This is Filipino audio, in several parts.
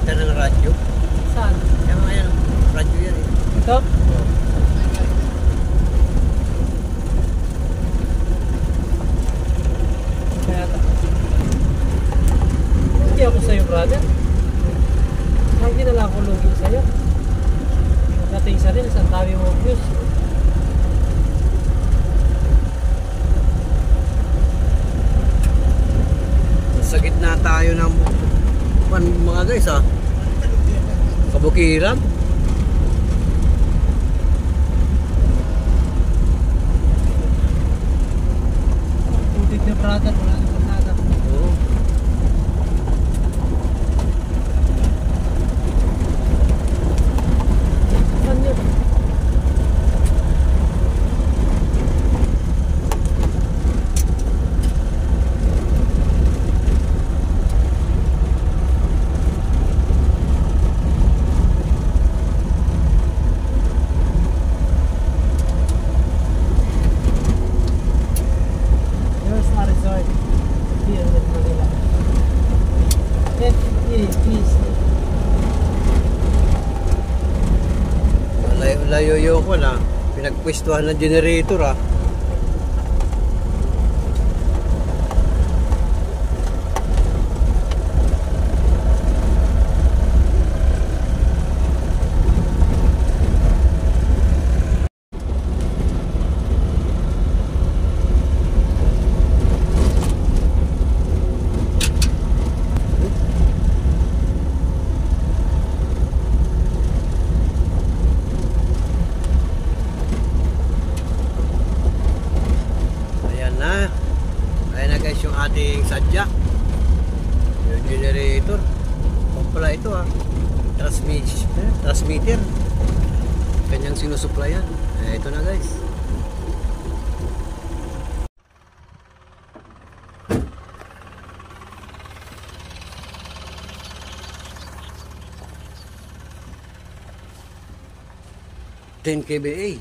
kita ng radyo. Saan? Kaya mga yan, radyo yan eh. Ito? Oo. Kaya hindi ako sa'yo, brother. Hindi na lang ako lugi sa'yo. Dating isa rin, isang tawi mo views. Sa gitna tayo ng mga guys ha. Kabukiran. Tubig na, brother. Wala na pasada. Oo. Saan yun? Layo ko na. Pinagpwestuhan ng generator ha. Ayan na guys yung ating sadya. Yung generator. O pala ito ha. Transmitter. Kanyang sinusuplayan. Ito na guys. $10 kVA.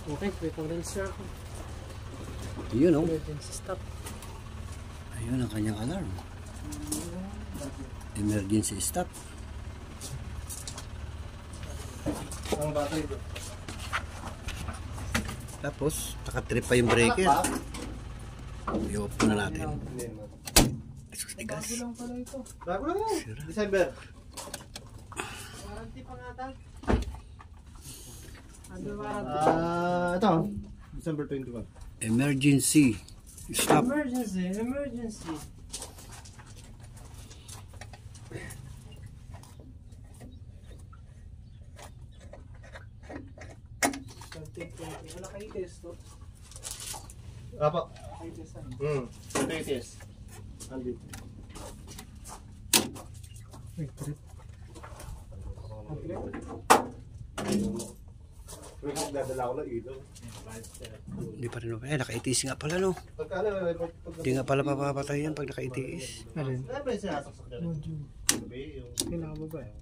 Okay, wait ang rinser ako. Yun o. Emergency stop. Ayun ang kanyang alarm. Emergency stop. Ang battery ito. Tapos, nakatrip pa yung breaker. I-off na natin. Jesus, gas. Bago lang pala ito. Bago lang yan. December. Warranty pa nga ta. Ano warranty? Ito. December 21. Emergency stop. Emergency. Wala kayo test to? Apa? Kayo test ano? Ito yung test. Andito. Wait, trip. Dadala ko na ilaw. Hindi pa rin. Naka-ATS nga pala no. Hindi nga pala papapatay yan pag naka-ATS. Alin? Ano ba yung sinasaksak dyan? Module. Kailangan mo ba eh?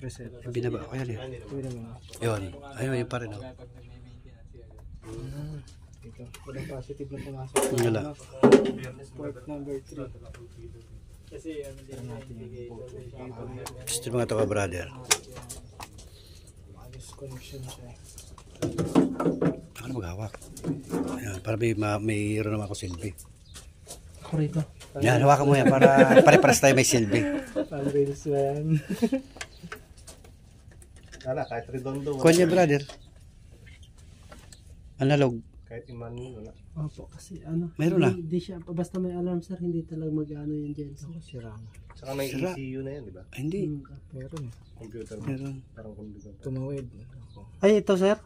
Reset. Binaba ko yan eh. Binaba. Yun. Ayun, yun pa rin oh. Ito. Walang positive na pumasok. Wala. Port number 3. Kasi Gusto mga to ka brother. connection siya. Ako na maghawak. Ayan, para may naman ako silbi. Ako rito. Yan, hawakan mo yan para pare-pares tayo may silbi. Pang-reels ba yan? Wala, kahit redondo. Kuha niya brother. Analog. Kahit iman wala. Opo, kasi ano. Meron na. Hindi siya, basta may alarm sir, hindi talaga mag-ano yan dyan. Sira na. Saka may Sira. ECU na yan, di ba? Hindi. Meron eh. Computer mo. Meron. Parang computer. Tumawid. Ay, ito sir?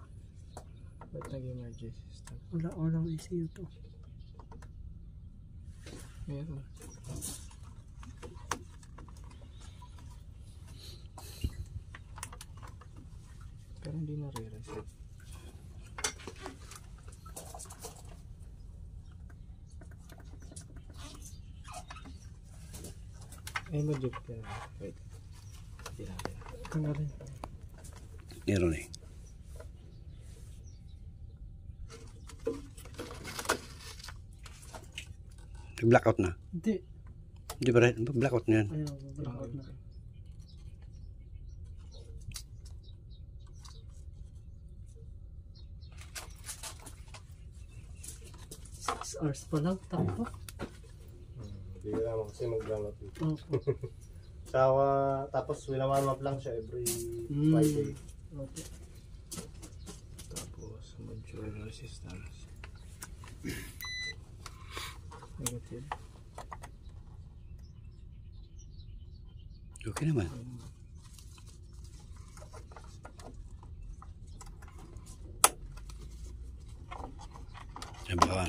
Ba't nag-emergency stop? Walang ECU to. Meron. Pero hindi na re-reset. Ay, mag-jump ka na. Wait. Hindi natin. Ito na rin. Meron eh. Nag-blackout na. Hindi. Hindi ba rin? Blackout na yan. Ayun, blackout na. Hours pa lang, takbo. Hindi ko naman kasi mag-ground up. Opo. Tapos winawarm up lang siya every 5 days. Opo. Tapos mature resistance. Negative. Okay naman. Yan ba?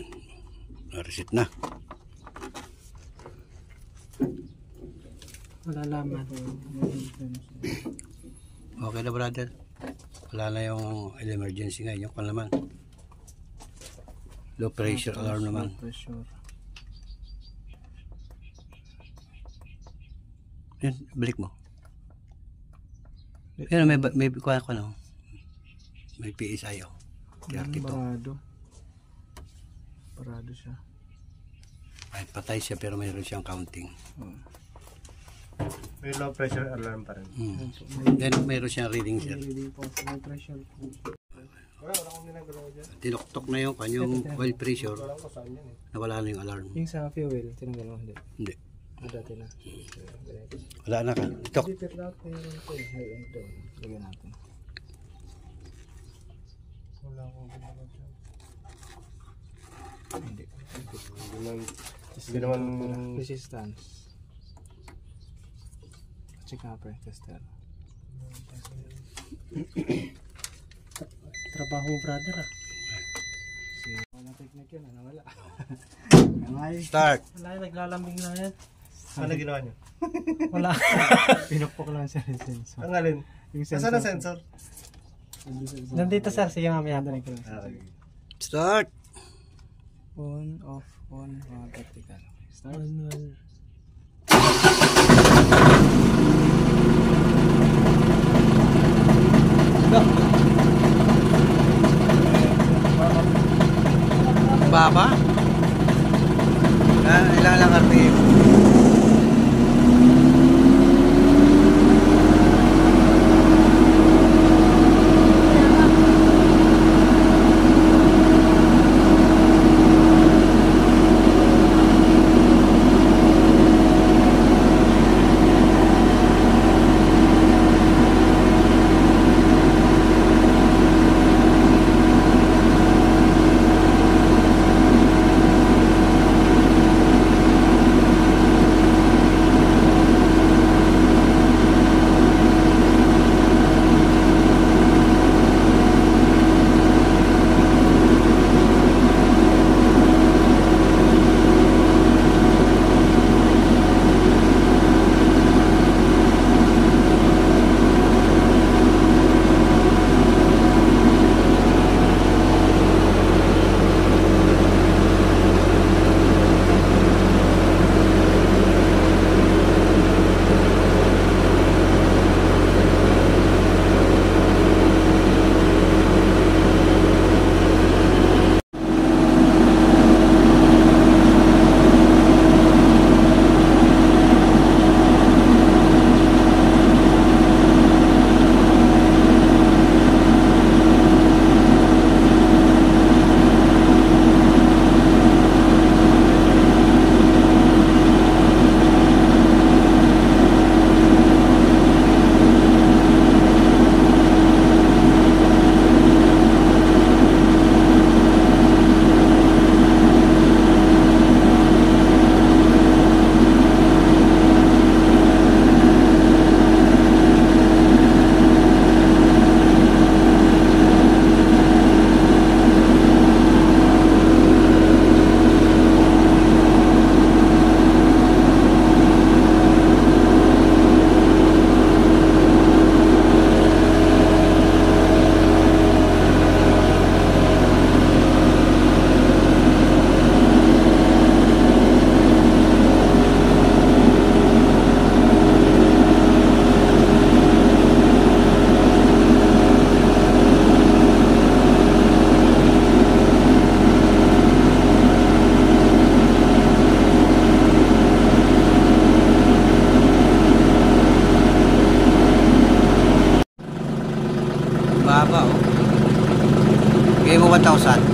Na-reset na. Wala laman. Okay na brother. Wala na yung emergency nga. Yung kung naman. Low pressure alarm naman. Pressure. Yan, balik mo. Yan, may kuha ko na. May PSI oh. 32. Parado siya. Kahit patay siya pero mayroon siyang counting. May low pressure alarm pa rin. Then mayroon siyang reading sir. Hindi po sa may pressure po. Wala akong ginagawa dyan. Tinoktok na yung kanyang oil pressure. Wala ko saan yan eh. Nawala na yung alarm. Yung sa fuel, tinanggal mo hindi. Hindi. Dati na. Wala na ka. Ito. Dito lang meron ito. High end doon. Lagyan natin. Wala akong ginagawa dyan. Hindi. Hindi naman Resistance. Check nga pre, tester. Trabaho mo brother ah. Sige. Wala technique yun, nawala. Start. Wala yan, naglalambing lang yan. ano ginawa niyo? Wala. Pinukpok lang siya ng sensor. Ang alin? Yung Nasaan ang sensor? Nandito sir, sige mamaya. Okay. Start. On, off, on, vertical. Start. Manual. Baba. Ilang lang RPM. 1,000.